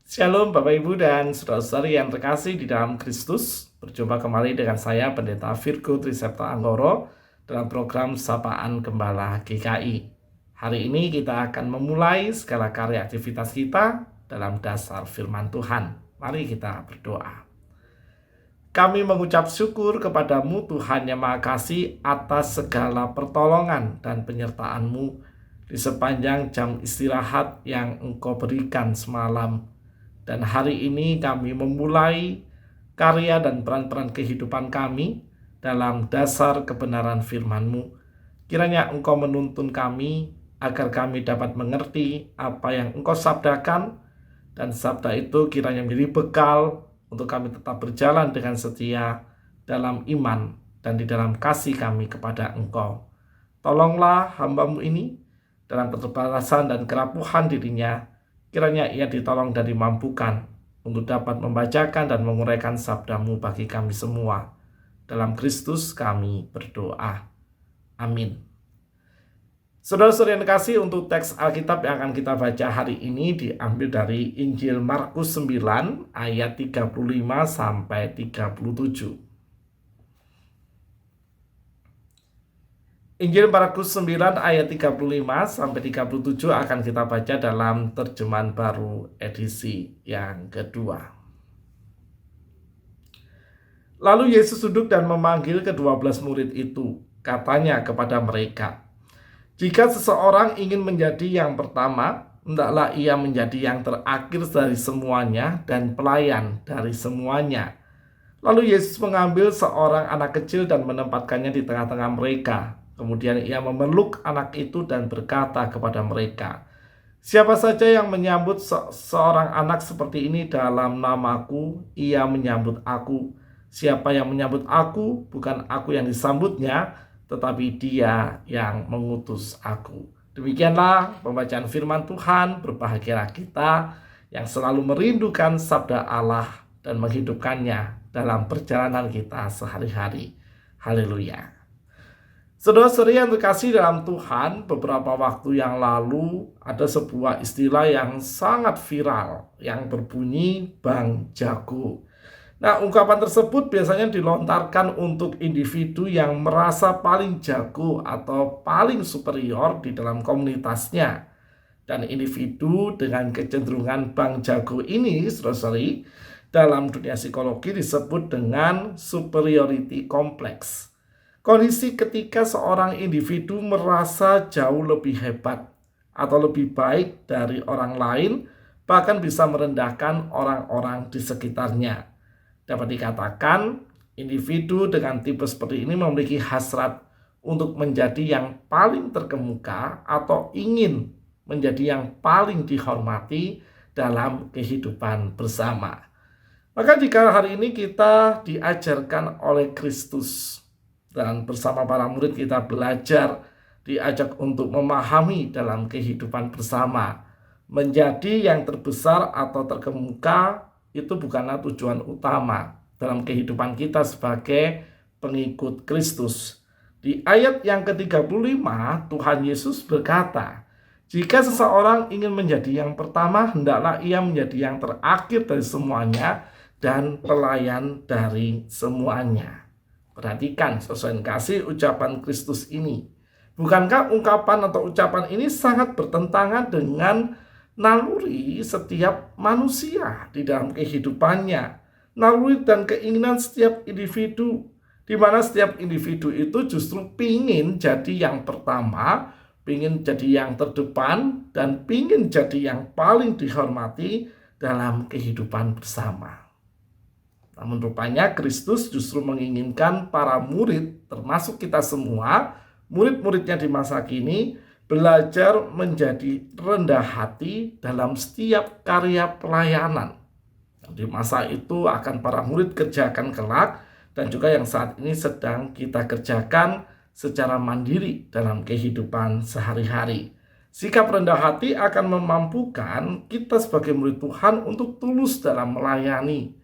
Shalom Bapak Ibu dan saudara-saudari yang terkasih di dalam Kristus. Berjumpa kembali dengan saya Pendeta Virgo Trisepta Anggoro dalam program Sapaan Gembala GKI. Hari ini kita akan memulai segala karya aktivitas kita dalam dasar firman Tuhan. Mari kita berdoa. Kami mengucap syukur kepadamu Tuhan yang Maha Kasih atas segala pertolongan dan penyertaan-Mu di sepanjang jam istirahat yang Engkau berikan semalam. Dan hari ini kami memulai karya dan peran-peran kehidupan kami dalam dasar kebenaran firman-Mu. Kiranya Engkau menuntun kami agar kami dapat mengerti apa yang Engkau sabdakan, dan sabda itu kiranya menjadi bekal untuk kami tetap berjalan dengan setia dalam iman dan di dalam kasih kami kepada Engkau. Tolonglah hamba-Mu ini dalam keterbatasan dan kerapuhan dirinya. Kiranya ia ditolong dan dimampukan untuk dapat membacakan dan menguraikan sabda-Mu bagi kami semua. Dalam Kristus kami berdoa. Amin. Saudara-saudara yang kasih, untuk teks Alkitab yang akan kita baca hari ini diambil dari Injil Markus 9 ayat 35 sampai 37. Injil Markus 9 ayat 35 sampai 37 akan kita baca dalam terjemahan baru edisi yang kedua. Lalu Yesus duduk dan memanggil ke-12 murid itu. Katanya kepada mereka, "Jika seseorang ingin menjadi yang pertama, hendaklah ia menjadi yang terakhir dari semuanya dan pelayan dari semuanya." Lalu Yesus mengambil seorang anak kecil dan menempatkannya di tengah-tengah mereka. Kemudian ia memeluk anak itu dan berkata kepada mereka, "Siapa saja yang menyambut seorang anak seperti ini dalam namaku, ia menyambut aku. Siapa yang menyambut aku, bukan aku yang disambutnya, tetapi dia yang mengutus aku." Demikianlah pembacaan firman Tuhan. Berbahagialah kita yang selalu merindukan sabda Allah dan menghidupkannya dalam perjalanan kita sehari-hari. Haleluya. Saudara-saudari yang terkasih dalam Tuhan, beberapa waktu yang lalu ada sebuah istilah yang sangat viral yang berbunyi Bang Jago. Nah, ungkapan tersebut biasanya dilontarkan untuk individu yang merasa paling jago atau paling superior di dalam komunitasnya. Dan individu dengan kecenderungan Bang Jago ini, saudara-saudari, dalam dunia psikologi disebut dengan superiority complex. Kondisi ketika seorang individu merasa jauh lebih hebat atau lebih baik dari orang lain, bahkan bisa merendahkan orang-orang di sekitarnya. Dapat dikatakan, individu dengan tipe seperti ini memiliki hasrat untuk menjadi yang paling terkemuka atau ingin menjadi yang paling dihormati dalam kehidupan bersama. Maka jika hari ini kita diajarkan oleh Kristus, dan bersama para murid kita belajar, diajak untuk memahami dalam kehidupan bersama, menjadi yang terbesar atau terkemuka itu bukanlah tujuan utama dalam kehidupan kita sebagai pengikut Kristus. Di ayat yang ke-35 Tuhan Yesus berkata, "Jika seseorang ingin menjadi yang pertama, hendaklah ia menjadi yang terakhir dari semuanya dan pelayan dari semuanya." Perhatikan, sesuai kasih ucapan Kristus ini. Bukankah ungkapan atau ucapan ini sangat bertentangan dengan naluri setiap manusia di dalam kehidupannya? Naluri dan keinginan setiap individu, di mana setiap individu itu justru pingin jadi yang pertama, pingin jadi yang terdepan, dan pingin jadi yang paling dihormati dalam kehidupan bersama. Namun rupanya Kristus justru menginginkan para murid, termasuk kita semua, murid-muridnya di masa kini, belajar menjadi rendah hati dalam setiap karya pelayanan. Di masa itu akan para murid kerjakan kelak, dan juga yang saat ini sedang kita kerjakan secara mandiri dalam kehidupan sehari-hari. Sikap rendah hati akan memampukan kita sebagai murid Tuhan untuk tulus dalam melayani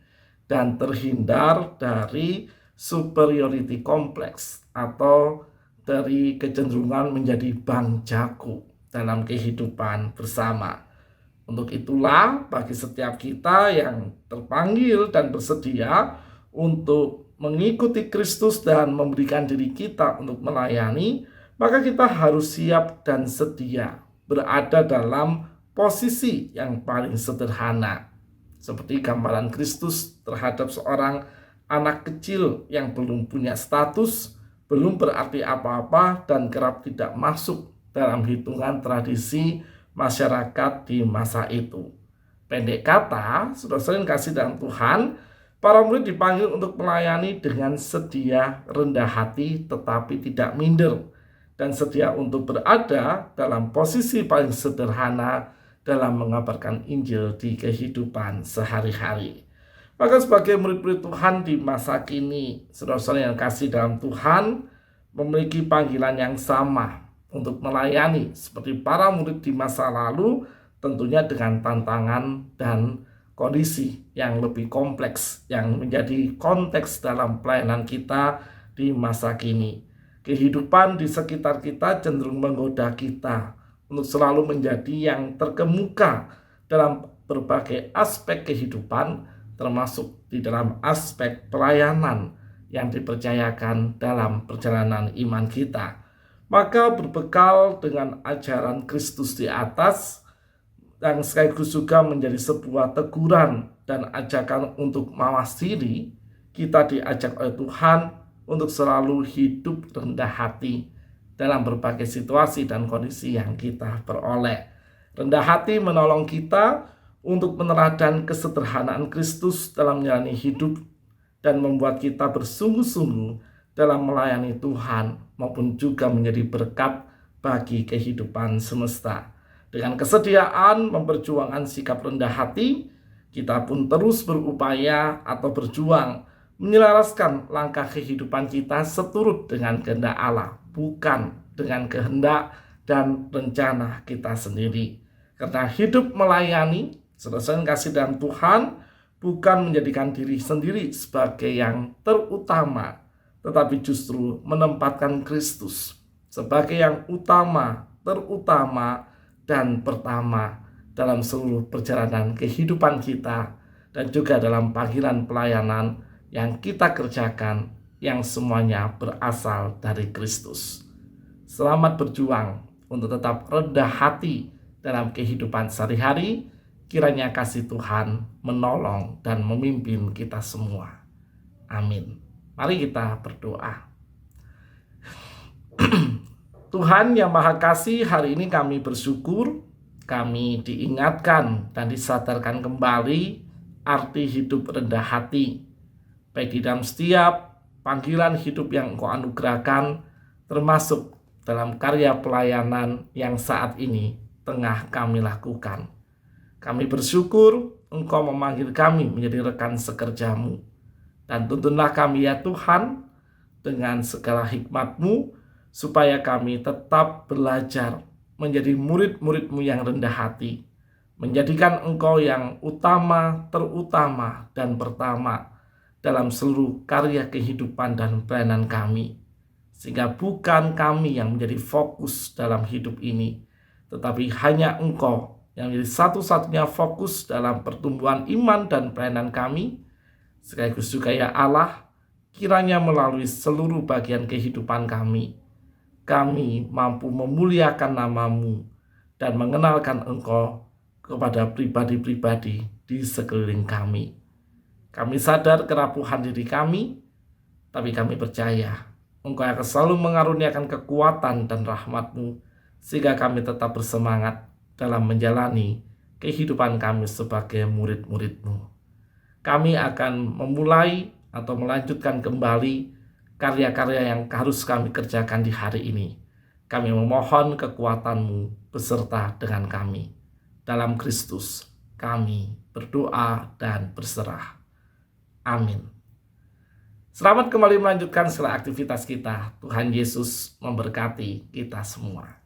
dan terhindar dari superiority complex atau dari kecenderungan menjadi Bang Jago dalam kehidupan bersama. Untuk itulah bagi setiap kita yang terpanggil dan bersedia untuk mengikuti Kristus dan memberikan diri kita untuk melayani, maka kita harus siap dan sedia berada dalam posisi yang paling sederhana. Seperti gambaran Kristus terhadap seorang anak kecil yang belum punya status, belum berarti apa-apa, dan kerap tidak masuk dalam hitungan tradisi masyarakat di masa itu. Pendek kata, saudara-saudara yang kasih dalam Tuhan, para murid dipanggil untuk melayani dengan sedia, rendah hati, tetapi tidak minder, dan sedia untuk berada dalam posisi paling sederhana dalam mengabarkan Injil di kehidupan sehari-hari. Maka sebagai murid-murid Tuhan di masa kini, saudara-saudara yang kasih dalam Tuhan, memiliki panggilan yang sama untuk melayani seperti para murid di masa lalu, tentunya dengan tantangan dan kondisi yang lebih kompleks yang menjadi konteks dalam pelayanan kita di masa kini. Kehidupan di sekitar kita cenderung menggoda kita untuk selalu menjadi yang terkemuka dalam berbagai aspek kehidupan, termasuk di dalam aspek pelayanan yang dipercayakan dalam perjalanan iman kita. Maka berbekal dengan ajaran Kristus di atas, yang sekaligus juga menjadi sebuah teguran dan ajakan untuk mawas diri, kita diajak oleh Tuhan untuk selalu hidup rendah hati dalam berbagai situasi dan kondisi yang kita peroleh. Rendah hati menolong kita untuk meneladan kesederhanaan Kristus dalam menjalani hidup dan membuat kita bersungguh-sungguh dalam melayani Tuhan maupun juga menjadi berkat bagi kehidupan semesta. Dengan kesediaan memperjuangkan sikap rendah hati, kita pun terus berupaya atau berjuang menyelaraskan langkah kehidupan kita seturut dengan kehendak Allah, bukan dengan kehendak dan rencana kita sendiri. Karena hidup melayani, selesai kasih dalam Tuhan, bukan menjadikan diri sendiri sebagai yang terutama, tetapi justru menempatkan Kristus sebagai yang utama, terutama, dan pertama dalam seluruh perjalanan kehidupan kita dan juga dalam panggilan pelayanan yang kita kerjakan yang semuanya berasal dari Kristus. Selamat berjuang untuk tetap rendah hati dalam kehidupan sehari-hari. Kiranya kasih Tuhan menolong dan memimpin kita semua. Amin. Mari kita berdoa. Tuhan yang Maha Kasih, hari ini kami bersyukur, kami diingatkan dan disadarkan kembali arti hidup rendah hati, baik di dalam setiap panggilan hidup yang Engkau anugerahkan, termasuk dalam karya pelayanan yang saat ini tengah kami lakukan. Kami bersyukur Engkau memanggil kami menjadi rekan sekerja-Mu, dan tuntunlah kami ya Tuhan dengan segala hikmat-Mu, supaya kami tetap belajar menjadi murid-murid-Mu yang rendah hati, menjadikan Engkau yang utama, terutama, dan pertama dalam seluruh karya kehidupan dan pelayanan kami. Sehingga bukan kami yang menjadi fokus dalam hidup ini, tetapi hanya Engkau yang menjadi satu-satunya fokus dalam pertumbuhan iman dan pelayanan kami. Sekaligus juga ya Allah, kiranya melalui seluruh bagian kehidupan kami mampu memuliakan nama-Mu dan mengenalkan Engkau kepada pribadi-pribadi di sekeliling kami. Kami sadar kerapuhan diri kami, tapi kami percaya Engkau akan selalu mengaruniakan kekuatan dan rahmat-Mu, sehingga kami tetap bersemangat dalam menjalani kehidupan kami sebagai murid-murid-Mu. Kami akan memulai atau melanjutkan kembali karya-karya yang harus kami kerjakan di hari ini. Kami memohon kekuatan-Mu beserta dengan kami. Dalam Kristus kami berdoa dan berserah. Amin. Selamat kembali melanjutkan segala aktivitas kita. Tuhan Yesus memberkati kita semua.